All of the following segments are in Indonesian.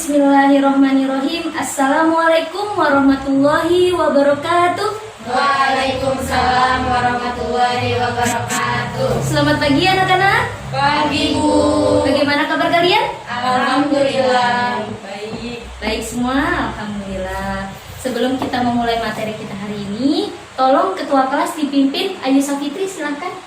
Bismillahirrahmanirrahim. Assalamualaikum warahmatullahi wabarakatuh. Waalaikumsalam warahmatullahi wabarakatuh. Selamat pagi anak-anak. Pagi Bu. Bagaimana kabar kalian? Alhamdulillah. Baik. Baik semua, alhamdulillah. Sebelum kita memulai materi kita hari ini, tolong ketua kelas dipimpin Ayu Safitri, silakan.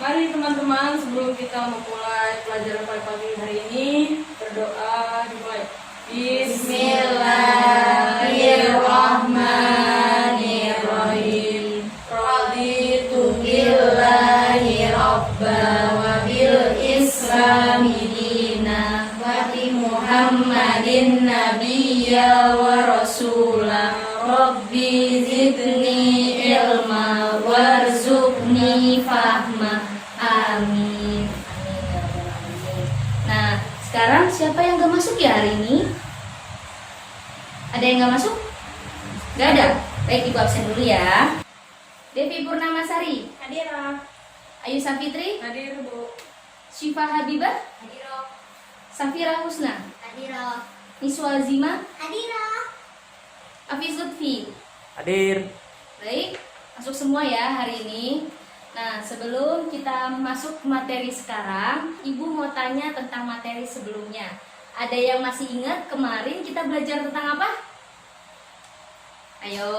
Mari teman-teman, sebelum kita memulai pelajaran pagi hari ini, berdoa dimulai. Bismillahirrahmanirrahim. Raditu billahi rabba wa bil islami dina wa bi Muhammadin nabiyya wa rasula. Rabbi zidni ilma warzuqni fahma. Amin. Nah, sekarang siapa yang gak masuk ya hari ini? Ada yang gak masuk? Gak ada? Baik, ibu absen dulu ya. Devi Purnamasari, Hadirah. Ayu Safitri, Hadir Bu. Syifa Habibah, Hadirah. Safira Husna, Hadirah. Niswa Azima, Hadirah. Hafiz Lutfi. Hadir. Baik, masuk semua ya hari ini. Nah, sebelum kita masuk ke materi sekarang, Ibu mau tanya tentang materi sebelumnya. Ada yang masih ingat kemarin kita belajar tentang apa? Ayo.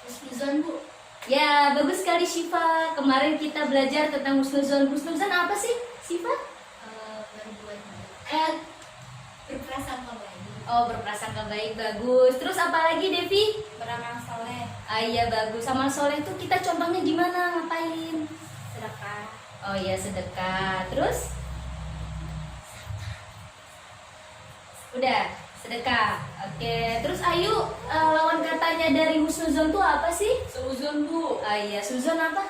Husnuzon Bu. Ya, bagus sekali Syifa. Kemarin kita belajar tentang husnuzon. Husnuzon apa sih, Syifa? Berbuat berprasangka baik. Oh, berprasangka baik, bagus. Terus apa lagi, Devi? Beramal soleh. Ah, iya, bagus. Amal soleh itu kita contohnya gimana? Ngapain? Sedekah. Oh iya, sedekah. Terus? Udah, sedekah. Oke. Terus Ayu, lawan katanya dari husnuzon itu apa sih? Seuzon Bu. Ah iya, suzon apa?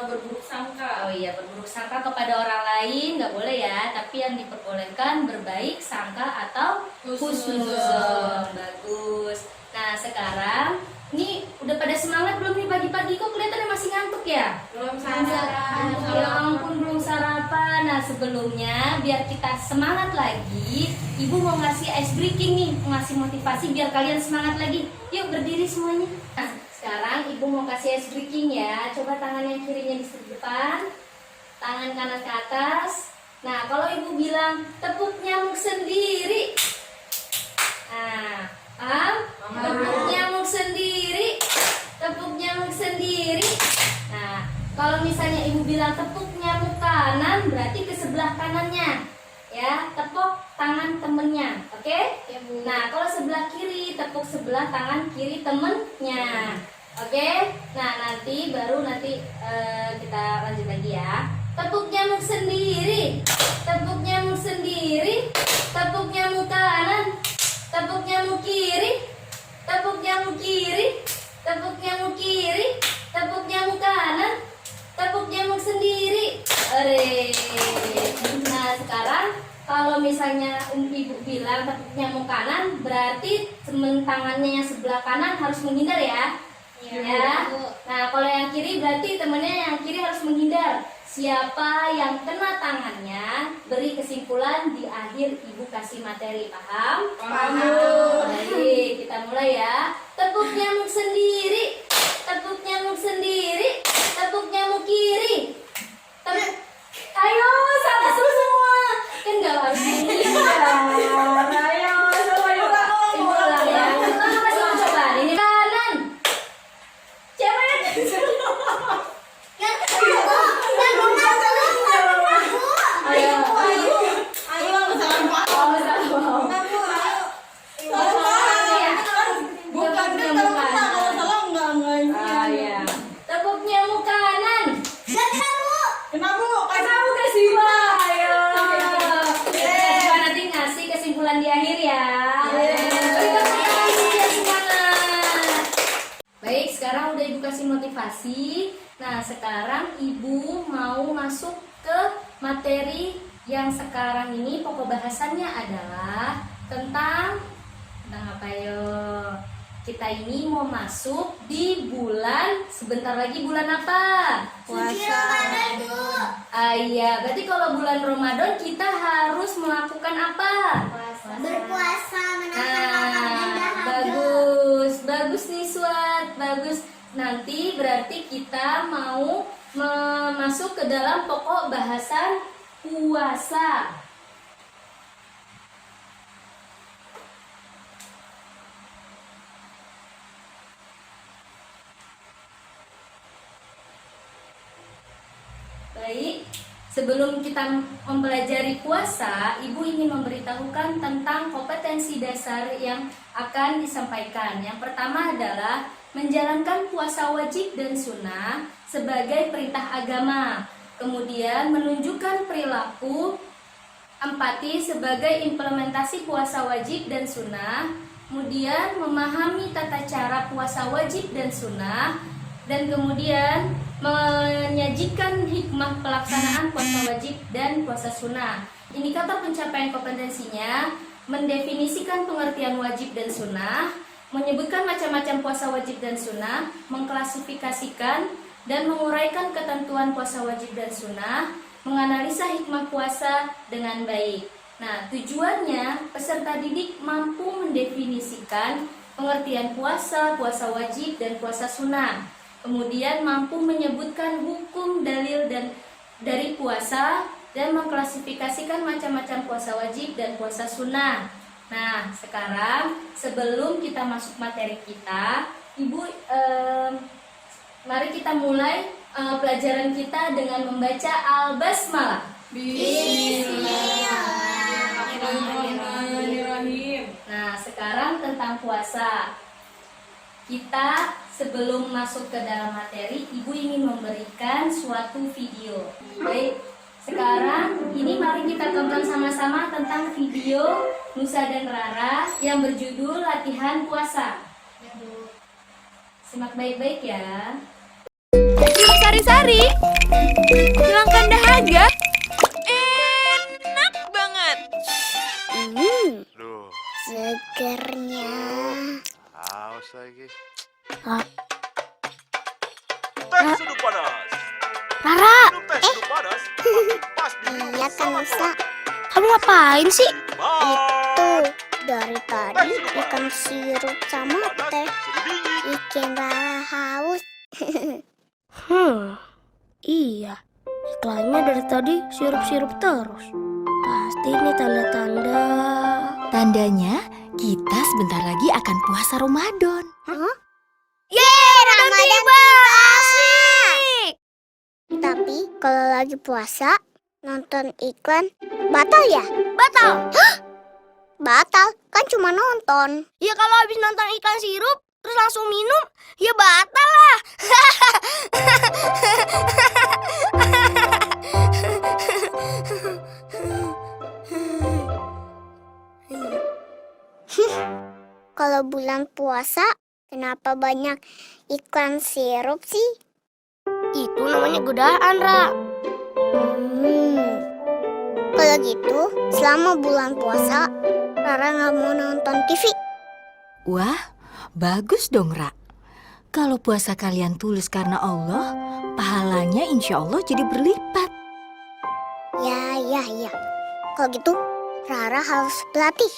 Berburuk sangka. Oh iya, berburuk sangka kepada orang lain nggak boleh ya. Tapi yang diperbolehkan berbaik sangka atau husnuzon. Bagus. Nah, sekarang ini udah pada semangat belum nih pagi-pagi? Kok kelihatannya masih ngantuk ya? Belum sarapan. Ya ampun, belum sarapan. Nah, sebelumnya biar kita semangat lagi, Ibu mau ngasih ice breaking nih, mau ngasih motivasi biar kalian semangat lagi. Yuk berdiri semuanya. Nah, sekarang Ibu mau kasih ice breaking ya. Coba tangan yang kirinya di depan, tangan kanan ke atas. Nah, kalau Ibu bilang tepuk nyamuk sendiri. Nah, paham? Tepuk nyamuk sendiri. Tepuk nyamuk sendiri. Nah, kalau misalnya Ibu bilang tepuk nyamuk kanan, berarti ke sebelah kanannya. Ya, tepuk tangan temennya. Oke? Ya, Bu. Nah, kalau sebelah kiri, tepuk sebelah tangan kiri temennya. Oke? Nah, nanti kita lanjut lagi ya. Tepuk nyamuk sendiri. Tepuk nyamuk sendiri. Tepuk nyamuk kanan. Tepuk nyamuk kiri. Tepuk nyamuk kiri. Tepuk nyamuk kiri. Tepuk nyamuk kanan. Tepuk nyamuk sendiri. Ore. Nah, sekarang kalau misalnya Ibu bilang tepuk nyamuk kanan, berarti temen tangannya yang sebelah kanan harus menghindar ya. Ya. Nah, kalau yang kiri berarti temennya yang kiri harus menghindar. Siapa yang kena tangannya, beri kesimpulan di akhir Ibu kasih materi. Paham? Paham. Baik, kita mulai ya. Tepuk nyamuk sendiri. Tepuk nyamuk sendiri. Tepuk nyamuk kiri. Tepuk. Ayo, sama semua. Kan nggak harus menghindar. Ayo, coba yuk. Ibu ulang ya. Kita kasih coba. Ini kanan. Siapa yang? Ayo. Ayo, salam Pak. Oh, salah. Bukan kan kalau salah enggak. Ah, ya. Tepuk nyamuk kanan. Kenapa Bu? Kamu kasih ayo. Coba nanti ngasih kesimpulan di akhir ya. Semangat. Baik, sekarang udah Ibu kasih motivasi. Nah, sekarang Ibu mau masuk ke materi yang sekarang ini pokok bahasannya adalah tentang apa yo? Kita ini mau masuk di bulan, sebentar lagi bulan apa? Puasa. Iya, berarti kalau bulan Ramadan kita harus melakukan apa? Berpuasa, menahan lapar dan dahaga. Bagus nih Swat, bagus. Nanti berarti kita mau masuk ke dalam pokok bahasan puasa. Baik, sebelum kita mempelajari puasa, Ibu ingin memberitahukan tentang kompetensi dasar yang akan disampaikan. Yang pertama adalah menjalankan puasa wajib dan sunnah sebagai perintah agama. Kemudian menunjukkan perilaku empati sebagai implementasi puasa wajib dan sunnah. Kemudian memahami tata cara puasa wajib dan sunnah. Dan kemudian menyajikan hikmah pelaksanaan puasa wajib dan puasa sunnah. Indikator pencapaian kompetensinya mendefinisikan pengertian wajib dan sunnah, menyebutkan macam-macam puasa wajib dan sunnah, mengklasifikasikan dan menguraikan ketentuan puasa wajib dan sunnah, menganalisa hikmah puasa dengan baik. Nah, tujuannya peserta didik mampu mendefinisikan pengertian puasa, puasa wajib, dan puasa sunnah. Kemudian mampu menyebutkan hukum, dalil dan dari puasa dan mengklasifikasikan macam-macam puasa wajib dan puasa sunnah. Nah, sekarang sebelum kita masuk materi kita, Ibu, mari kita mulai pelajaran kita dengan membaca Al-Basmalah. Bismillahirrahmanirrahim. Nah, sekarang tentang puasa. Kita sebelum masuk ke dalam materi, Ibu ingin memberikan suatu video. Baik, sekarang ini mari kita tonton sama-sama tentang video Nusa dan Rara yang berjudul Latihan Puasa. Simak baik-baik ya. Sari-sari, hilangkan dahaga. Enak banget. Duh, segernya. Haus lagi. Teh Seduh panas. Rara, Minum teh seduh panas. Makin pas diminum iya kan sama Nusa. kopi. Kamu ngapain sih? Bye. Tuh, dari tadi ikan sirup sama teh Seduh dingin. bikin Rara haus. Iya, iklannya dari tadi sirup-sirup terus. Pasti ini tanda-tanda. Tandanya kita sebentar lagi akan puasa Ramadan. Yeay, Ramadan tiba! Asik! Tapi kalau lagi puasa, nonton iklan batal ya? Batal! Batal? Kan cuma nonton. Ya kalau habis nonton iklan sirup, terus langsung minum, ya batal lah. Kalau bulan puasa, kenapa banyak iklan sirup sih? Itu namanya godaan, Ra. Kalau gitu, selama bulan puasa, Rara nggak mau nonton TV. Wah, bagus dong, Ra. Kalau puasa kalian tulus karena Allah, pahalanya insya Allah jadi berlipat. Ya. Kalau gitu, Rara harus berlatih.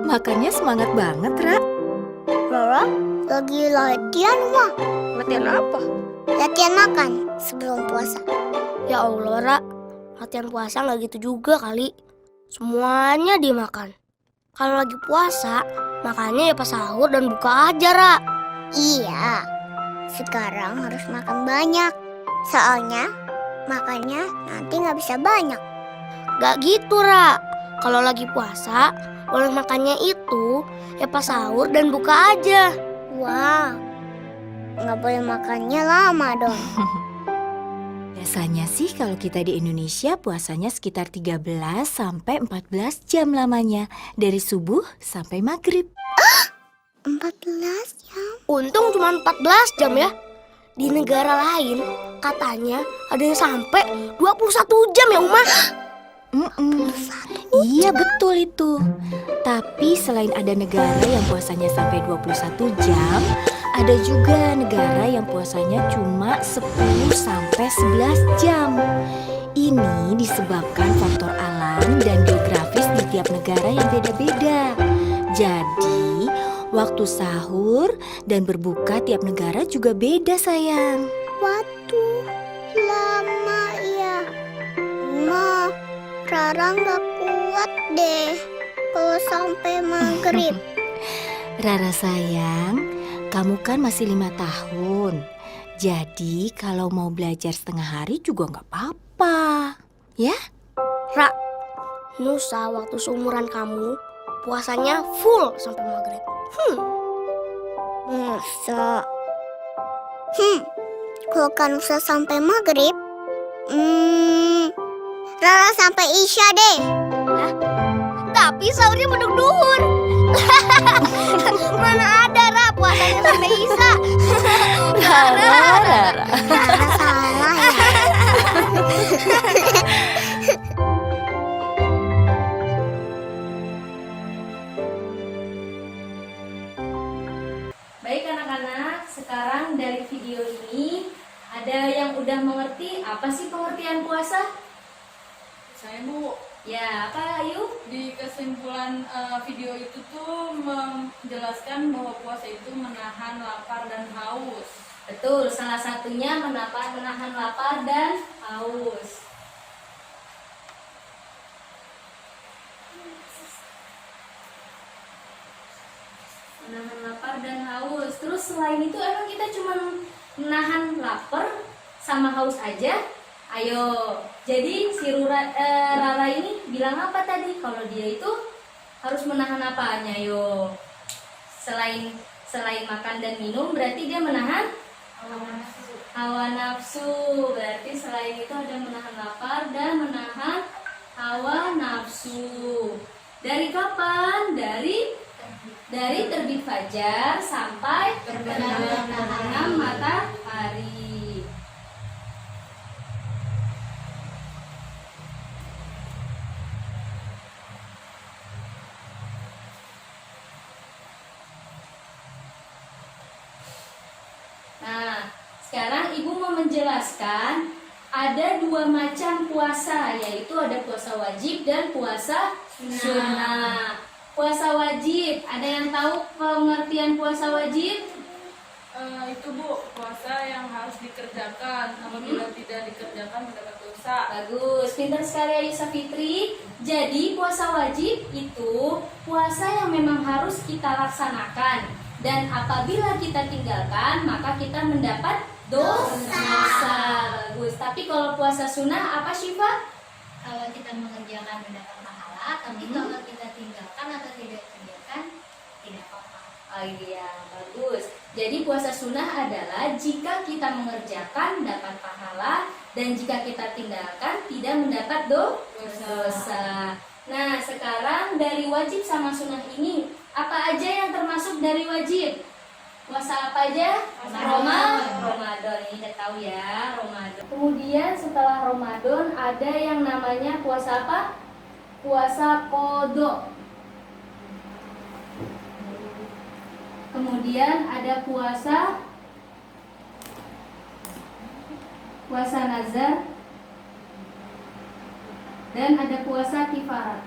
Makanya semangat banget, Ra. Rara lagi latihan, Wah. Latihan apa? Latihan makan sebelum puasa. Ya Allah, Ra. Latihan puasa nggak gitu juga kali. Semuanya dimakan. Kalau lagi puasa, makannya ya pas sahur dan buka aja, Ra. Iya, sekarang harus makan banyak. Soalnya makannya nanti nggak bisa banyak. Gak gitu, Ra. Kalau lagi puasa, boleh makannya itu ya pas sahur dan buka aja. Wah, nggak boleh makannya lama dong. Biasanya sih kalau kita di Indonesia puasanya sekitar 13 sampai 14 jam lamanya. Dari subuh sampai maghrib. 14 jam. Untung cuma 14 jam ya. Di negara lain katanya ada yang sampai 21 jam ya Uma. Iya betul itu. Tapi selain ada negara yang puasanya sampai 21 jam, ada juga negara yang puasanya cuma 10 sampai 11 jam. Ini disebabkan faktor alam dan geografis di tiap negara yang beda-beda. Jadi, waktu sahur dan berbuka tiap negara juga beda sayang. Waduh, lama ya. Ma, Rara nggak kuat deh kalau sampai maghrib. Rara sayang, kamu kan masih 5 tahun. Jadi kalau mau belajar setengah hari juga nggak apa-apa. Ya? Ra, Nusa waktu seumuran kamu puasanya full sampai maghrib. Masa? Kalau kan usah sampai maghrib, Rara sampai Isya deh. Tapi sahurnya beduk duhur. Mana ada Ra puasanya sampai Isya. Rara. Rara salah ya. Baik anak-anak, sekarang dari video ini ada yang udah mengerti apa sih pengertian puasa? Saya Bu, Ya, apa Ayu? di kesimpulan video itu tuh menjelaskan bahwa puasa itu menahan lapar dan haus. Betul, salah satunya menahan lapar dan haus. Menahan lapar dan haus. Terus selain itu emang kita cuma menahan lapar sama haus aja? Ayo, jadi si Rara ini bilang apa tadi? Kalau dia itu harus menahan apanya? Ayo, selain makan dan minum, berarti dia menahan hawa nafsu. Berarti selain itu ada menahan lapar dan menahan hawa nafsu. Dari kapan? Dari terbit fajar sampai terbenam matahari. Nah, sekarang Ibu mau menjelaskan ada 2 macam puasa, yaitu ada puasa wajib dan puasa sunnah. Puasa wajib, ada yang tahu pengertian puasa wajib? Itu Bu, puasa yang harus dikerjakan. Apabila tidak dikerjakan mendapat dosa. Bagus, pintar sekali Ayusa Fitri. Jadi puasa wajib itu puasa yang memang harus kita laksanakan. Dan apabila kita tinggalkan, maka kita mendapat dosa. Bagus. Tapi kalau puasa sunnah apa Syifa? Kalau kita mengerjakan mendapat pahala, tapi kalau kita tinggalkan atau tidak kerjakan tidak apa-apa. Oh iya, bagus. Jadi puasa sunnah adalah jika kita mengerjakan dapat pahala dan jika kita tinggalkan tidak mendapat dosa. Nah, sekarang dari wajib sama sunnah ini apa aja yang termasuk dari wajib? Puasa apa aja? Ramadan. Ini udah tahu ya, Ramadan. Kemudian setelah Ramadan ada yang namanya puasa apa? Puasa qadha. Kemudian ada puasa nazar dan ada puasa kifarat.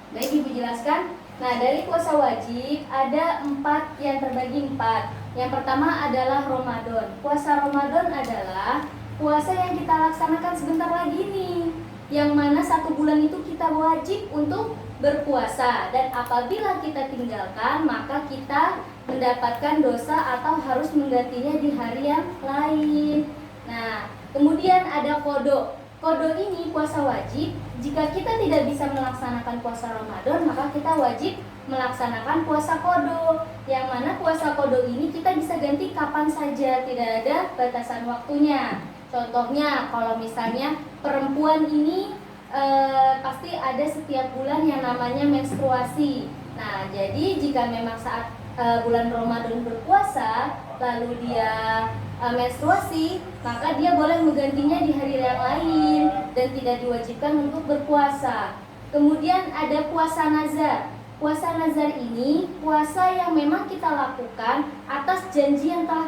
Baik, Ibu jelaskan. Nah, dari puasa wajib ada 4 yang terbagi 4. Yang pertama adalah Ramadan. Puasa Ramadan adalah puasa yang kita laksanakan sebentar lagi nih. Yang mana 1 bulan itu kita wajib untuk berpuasa. Dan apabila kita tinggalkan, maka kita mendapatkan dosa atau harus menggantinya di hari yang lain. Nah, kemudian ada qadha. Qadha ini puasa wajib. Jika kita tidak bisa melaksanakan puasa Ramadan, maka kita wajib melaksanakan puasa qadha. Yang mana puasa qadha ini kita bisa ganti kapan saja, tidak ada batasan waktunya. Contohnya, kalau misalnya perempuan ini pasti ada setiap bulan yang namanya menstruasi. Nah, jadi jika memang saat bulan Ramadan berpuasa, lalu dia menstruasi, maka dia boleh menggantinya di hari yang lain dan tidak diwajibkan untuk berpuasa. Kemudian ada puasa nazar. Puasa nazar ini puasa yang memang kita lakukan atas janji yang telah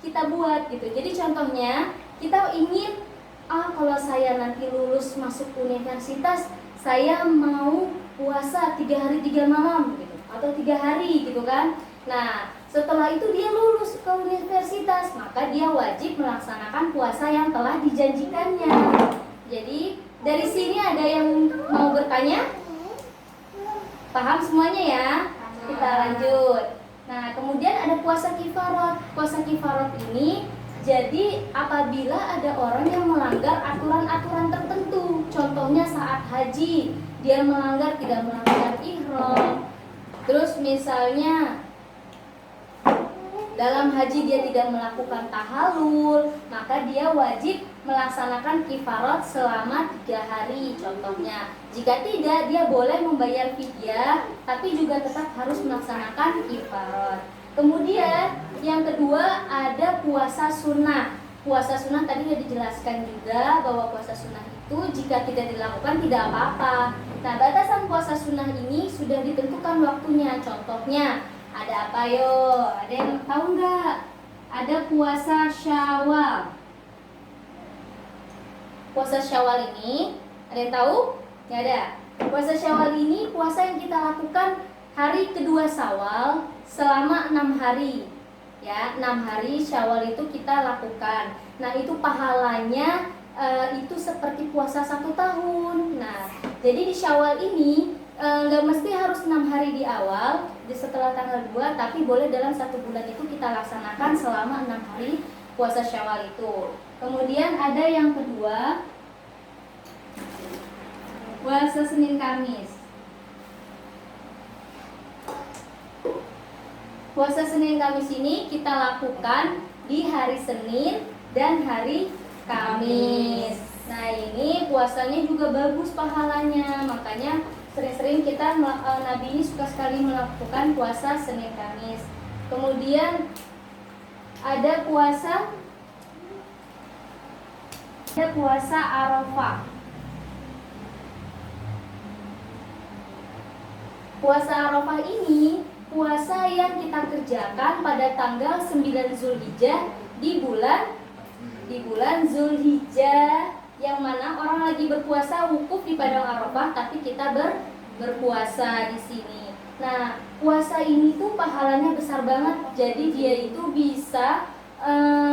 kita buat gitu. Jadi contohnya kita ingin kalau saya nanti lulus masuk universitas, saya mau puasa 3 hari 3 malam gitu, atau 3 hari gitu kan. Nah, setelah itu dia lulus ke universitas, maka dia wajib melaksanakan puasa yang telah dijanjikannya. Jadi dari sini ada yang mau bertanya? Paham semuanya ya? Kita lanjut. Nah, kemudian ada puasa kifarat. Puasa kifarat ini jadi apabila ada orang yang melanggar aturan-aturan tertentu, contohnya saat haji, dia tidak melanggar ihram. Terus misalnya dalam haji dia tidak melakukan tahallul, maka dia wajib melaksanakan kifarat selama 3 hari contohnya. Jika tidak, dia boleh membayar fidyah, tapi juga tetap harus melaksanakan kifarat. Kemudian yang kedua ada puasa sunnah. Puasa sunnah tadi sudah dijelaskan juga bahwa puasa sunnah itu jika tidak dilakukan tidak apa-apa. Nah, batasan puasa sunnah ini sudah ditentukan waktunya. Contohnya ada apa yo? Ada yang tahu nggak? Ada puasa Syawal. Puasa Syawal ini ada yang tahu? Nggak ada. Puasa Syawal ini puasa yang kita lakukan hari kedua Syawal selama 6 hari. Ya, 6 hari Syawal itu kita lakukan. Nah, itu pahalanya itu seperti puasa 1 tahun. Nah, jadi di Syawal ini nggak mesti harus 6 hari di awal, setelah tanggal 2, tapi boleh dalam 1 bulan itu kita laksanakan selama 6 hari puasa Syawal itu. Kemudian ada yang kedua, puasa Senin Kamis. Puasa Senin Kamis ini kita lakukan di hari Senin dan hari Kamis. Nah, ini puasanya juga bagus pahalanya, makanya sering-sering kita Nabi ini suka sekali melakukan puasa Senin Kamis. Kemudian ada puasa Arafah. Puasa Arafah ini puasa yang kita kerjakan pada tanggal 9 Zulhijjah di bulan Zulhijjah, yang mana orang lagi berpuasa wukuf di padang Arafah, tapi kita berpuasa di sini. Nah, puasa ini tuh pahalanya besar banget. Jadi dia itu bisa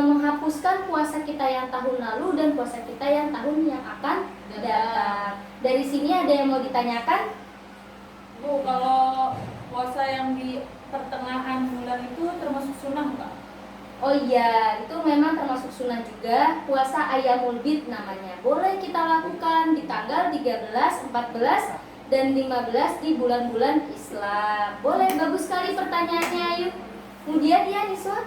menghapuskan puasa kita yang tahun lalu dan puasa kita yang tahun yang akan datang. Dari sini ada yang mau ditanyakan? Bu, kalau puasa yang di pertengahan bulan itu termasuk sunnah nggak? Oh iya, itu memang termasuk sunnah juga. Puasa Ayyamul Bid namanya. Boleh kita lakukan di tanggal 13, 14, dan 15 di bulan-bulan Islam. Boleh, bagus sekali pertanyaannya, ayo. Kemudian ya, Niswa?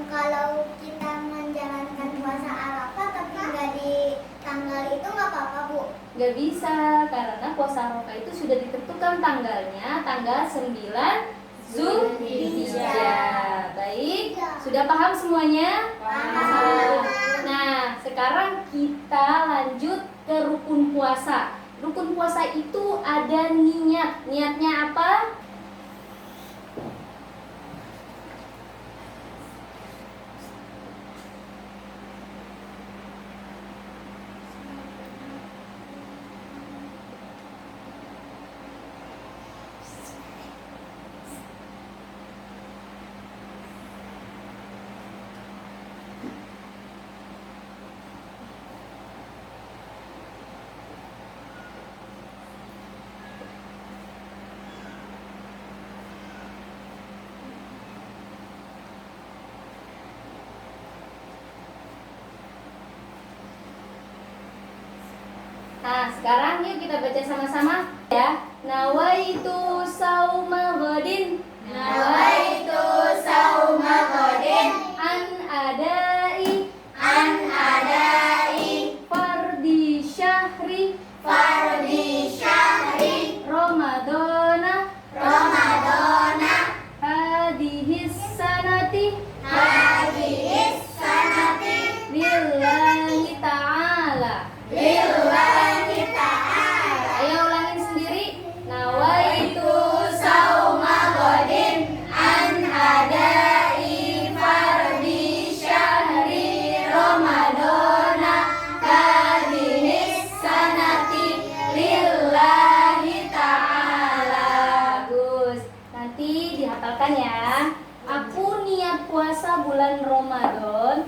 Kalau kita menjalankan puasa Arafah tapi nggak di tanggal itu nggak apa-apa, Bu? Nggak bisa, karena puasa Arafah itu sudah ditentukan tanggalnya, tanggal 9 Zulhijjah. Baik, sudah paham semuanya? Paham. Nah, sekarang kita lanjut ke rukun puasa. Rukun puasa itu ada niat. Niatnya apa? Nah, sekarang yuk kita baca sama-sama ya. Nawaitu sauma ghadin. Nawaitu sauma ghadin. An adai An adai fardi bulan Ramadan,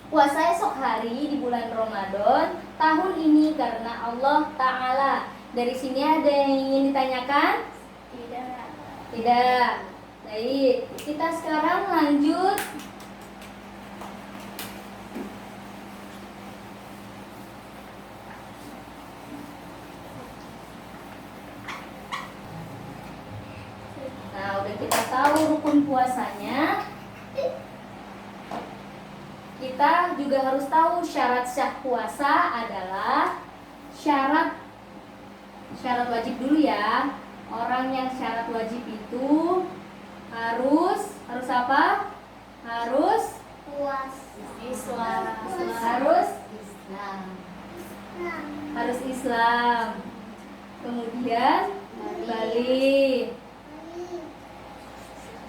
puasa esok hari di bulan Ramadan tahun ini karena Allah Ta'ala. Dari sini ada yang ingin ditanyakan? Tidak. Baik, kita sekarang lanjut. Nah, udah kita tahu rukun puasanya. Kita juga harus tahu syarat sah puasa adalah syarat wajib dulu ya. Orang yang syarat wajib itu harus apa? Harus Puas. Islam. Harus Islam. Kemudian balik.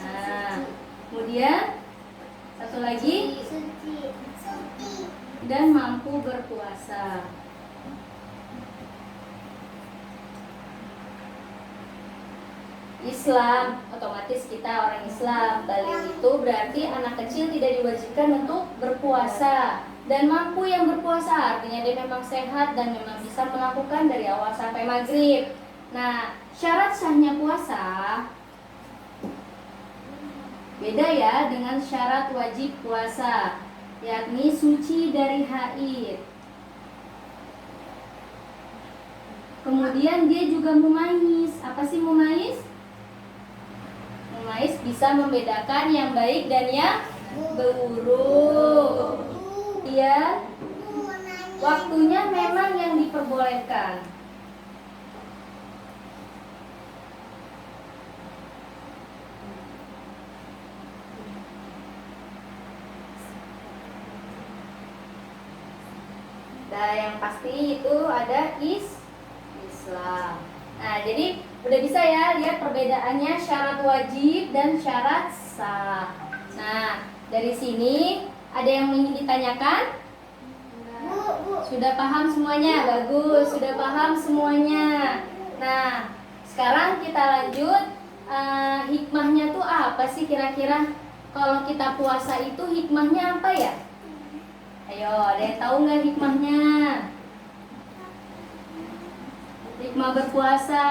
Nah, kemudian satu lagi dan mampu berpuasa. Islam, otomatis kita orang Islam. Balik itu berarti anak kecil tidak diwajibkan untuk berpuasa. Dan mampu yang berpuasa artinya dia memang sehat dan memang bisa melakukan dari awal sampai maghrib. Nah, syarat sahnya puasa beda ya dengan syarat wajib puasa, yakni suci dari haid. Kemudian dia juga mumayyiz. Apa sih mumayyiz? Mumayyiz bisa membedakan yang baik dan yang buruk. Iya, waktunya memang yang diperbolehkan. Nah, yang pasti itu ada Islam. Nah, jadi udah bisa ya lihat perbedaannya syarat wajib dan syarat sah. Nah, dari sini ada yang ingin ditanyakan? Sudah paham semuanya? Bagus, sudah paham semuanya. Nah, sekarang kita lanjut. Hikmahnya tuh apa sih kira-kira? Kalau kita puasa itu hikmahnya apa ya? Ayo, ada yang tahu nggak hikmahnya? Hikmah berpuasa,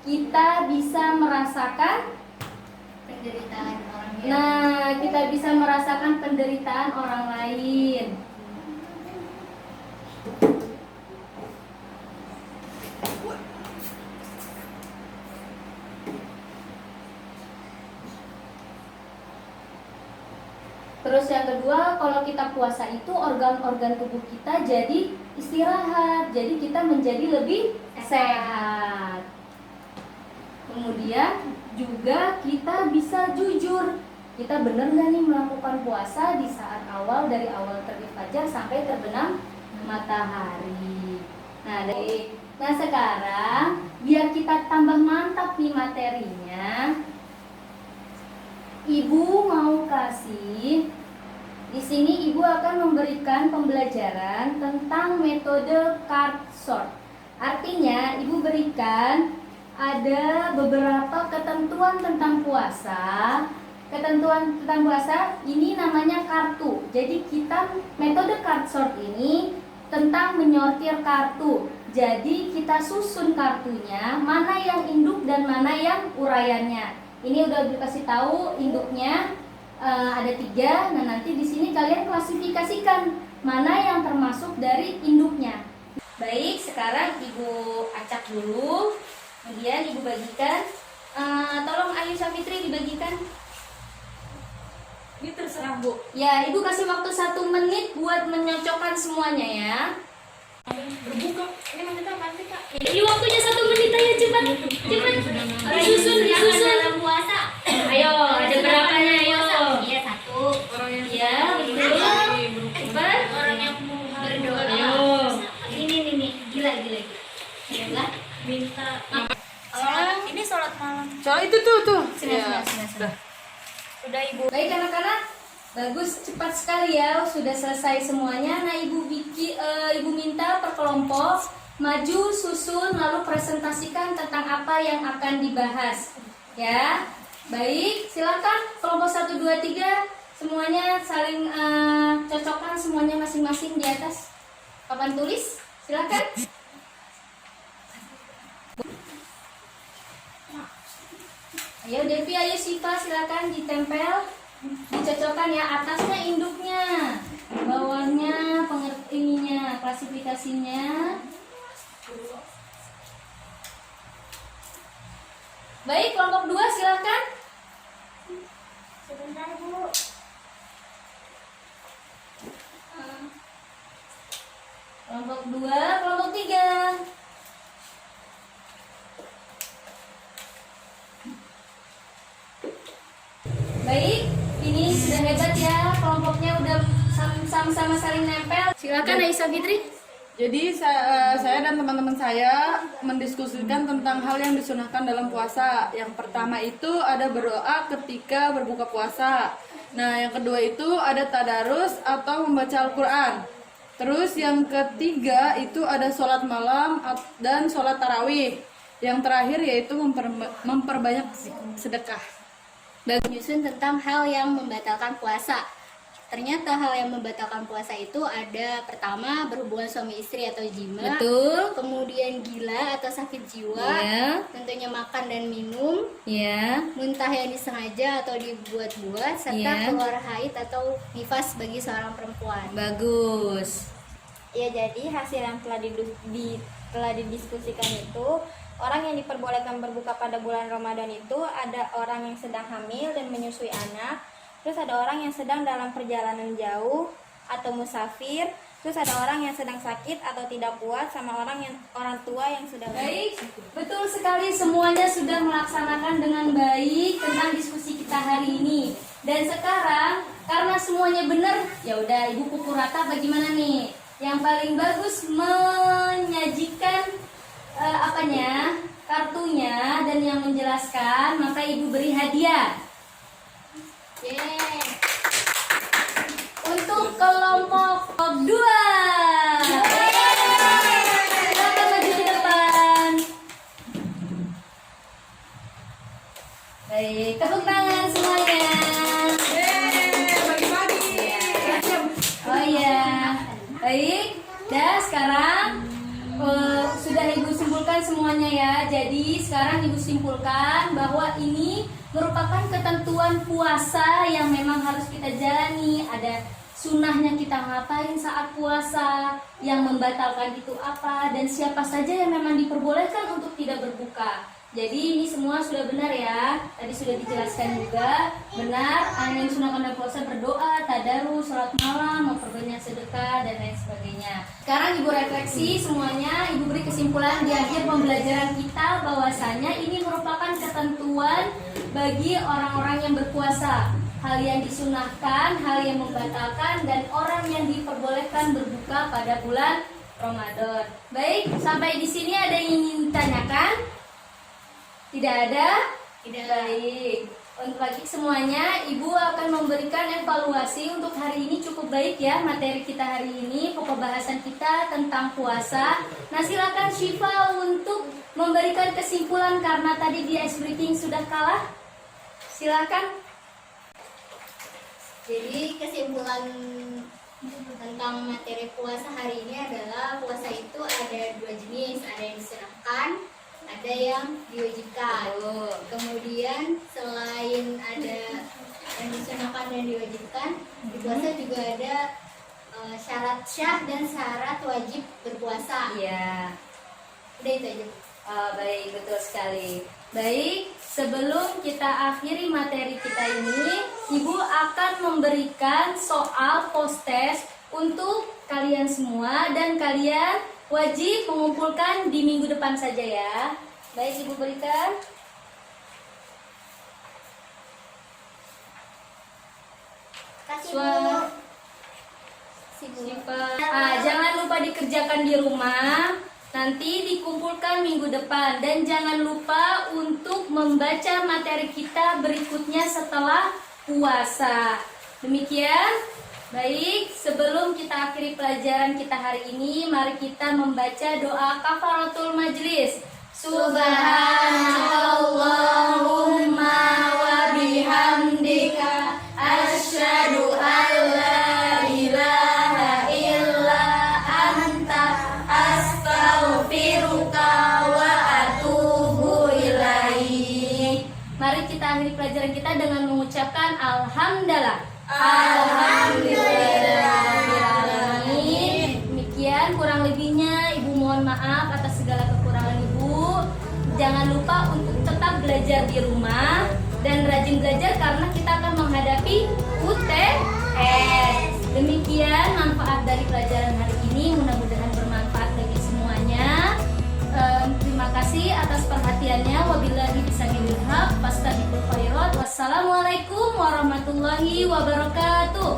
kita bisa merasakan Penderitaan orang lain. Nah, kita bisa merasakan penderitaan orang lain. Terus yang kedua, kalau kita puasa itu organ-organ tubuh kita jadi istirahat, jadi kita menjadi lebih sehat. Kemudian juga kita bisa jujur. Kita benar nggak nih melakukan puasa di saat dari awal terbit fajar sampai terbenam matahari. Nah sekarang biar kita tambah mantap nih materinya, Ibu mau kasih di sini. Ibu akan memberikan pembelajaran tentang metode card sort. Artinya Ibu berikan ada beberapa ketentuan tentang puasa. Ketentuan tentang puasa ini namanya kartu. Jadi kita metode card sort ini tentang menyortir kartu. Jadi kita susun kartunya, mana yang induk dan mana yang uraiannya. Ini udah dikasih tahu induknya ada 3. Nah nanti di sini kalian klasifikasikan mana yang termasuk dari induknya. Baik, sekarang Ibu acak dulu. Kemudian Ibu bagikan. Tolong Ayu Safitri dibagikan. Ini terserah Bu. Ya, Ibu kasih waktu 1 menit buat menyocokkan semuanya ya. Berbuka. Ini mau kita nanti Kak. Ini waktunya 1 menit aja, cepat. Cepat. Disusun. dalam puasa. Ayo, ada berapanya ayo. Iya, 1. Orang yang Iya, betul. Cepat. Orang yang berdoa. Ayo. Ini gila. Gila. minta. Ini sholat malam. Soal itu tuh. Sini. Udah Ibu. Baik anak-anak, bagus, cepat sekali ya, sudah selesai semuanya. Nah Ibu minta per kelompok maju, susun, lalu presentasikan tentang apa yang akan dibahas. Ya, Baik, silakan kelompok 1, 2, 3 semuanya saling cocokkan semuanya masing-masing di atas papan tulis. Silakan. Ayo Devi, ayo Siva, silakan ditempel, dicocokkan ya, atasnya induknya, bawahnya pengertiannya, klasifikasinya. Baik, kelompok 2 silakan. Sebentar, Bu. Kelompok 2, kelompok 3. Baik, ini sudah hebat ya, kelompoknya udah sama-sama saling nempel. Silakan Aisyah Fitri. Jadi saya dan teman-teman saya mendiskusikan tentang hal yang disunahkan dalam puasa. Yang pertama itu ada berdoa ketika berbuka puasa. Nah, yang kedua itu ada tadarus atau membaca Al-Quran. Terus yang ketiga itu ada sholat malam dan sholat tarawih. Yang terakhir yaitu memperbanyak sedekah. Menyusun tentang hal yang membatalkan puasa. Ternyata hal yang membatalkan puasa itu ada pertama berhubungan suami istri atau jima. Betul. Kemudian gila atau sakit jiwa. Ya. Tentunya makan dan minum. Ya. Muntah yang disengaja atau dibuat-buat, serta Ya. keluar haid atau nifas bagi seorang perempuan. Bagus. Ya, jadi hasil yang telah didiskusikan itu, orang yang diperbolehkan berbuka pada bulan Ramadan itu ada orang yang sedang hamil dan menyusui anak, terus ada orang yang sedang dalam perjalanan jauh atau musafir, terus ada orang yang sedang sakit atau tidak kuat, sama orang tua yang sudah Baik, betul sekali, semuanya sudah melaksanakan dengan baik tentang diskusi kita hari ini. Dan sekarang karena semuanya benar, ya udah Ibu pukul rata bagaimana nih? Yang paling bagus menyajikan kartunya dan yang menjelaskan, maka Ibu beri hadiah. Yeay. Untuk kelompok 2. Silakan maju ke depan. Baik, tepuk tangan semuanya. Pagi-pagi. Oh iya. Baik, dan sekarang sudah Ibu simpulkan semuanya ya. Jadi sekarang Ibu simpulkan bahwa ini merupakan ketentuan puasa yang memang harus kita jalani. Ada sunnahnya kita ngapain saat puasa, yang membatalkan itu apa, dan siapa saja yang memang diperbolehkan untuk tidak berbuka. Jadi ini semua sudah benar ya. Tadi sudah dijelaskan juga benar. Yang disunahkan dalam puasa berdoa, tadarus, sholat malam, memperbanyak sedekah dan lain sebagainya. Sekarang Ibu refleksi semuanya. Ibu beri kesimpulan di akhir pembelajaran kita bahwasanya ini merupakan ketentuan bagi orang-orang yang berpuasa. Hal yang disunahkan, hal yang membatalkan, dan orang yang diperbolehkan berbuka pada bulan Ramadan. Baik, sampai di sini ada yang ingin ditanyakan? Tidak ada? Tidak. Baik. Untuk lagi semuanya, Ibu akan memberikan evaluasi untuk hari ini. Cukup baik ya materi kita hari ini, pokok bahasan kita tentang puasa. Nah, silakan Syifa untuk memberikan kesimpulan karena tadi di ice breaking sudah kalah. Silakan. Jadi kesimpulan tentang materi puasa hari ini adalah puasa itu ada dua jenis, ada yang disunahkan, ada yang diwajibkan. Kemudian selain ada yang disunahkan dan diwajibkan, di puasa juga ada syarat syah dan syarat wajib berpuasa. Iya. Udah itu aja. Baik, betul sekali. Baik, sebelum kita akhiri materi kita ini, Ibu akan memberikan soal post-test untuk kalian semua dan kalian wajib mengumpulkan di minggu depan saja ya. Baik, Ibu berikan. Kasih Suara. Bu. Jangan lupa dikerjakan di rumah. Nanti dikumpulkan minggu depan. Dan jangan lupa untuk membaca materi kita berikutnya setelah puasa. Demikian. Baik, sebelum kita akhiri pelajaran kita hari ini, mari kita membaca doa kafaratul majlis. Subhanallahumma wa hamdalah. Alhamdulillahirobbilalamin. Demikian kurang lebihnya Ibu mohon maaf atas segala kekurangan Ibu. Jangan lupa untuk tetap belajar di rumah dan rajin belajar karena kita akan menghadapi UTS. Demikian manfaat dari pelajaran hari ini, mudah-mudahan bermanfaat bagi semuanya. Terima kasih atas perhatiannya. Wabillahi bismillahil haq, fastabiqul khairat. Wassalamualaikum warahmatullahi wabarakatuh.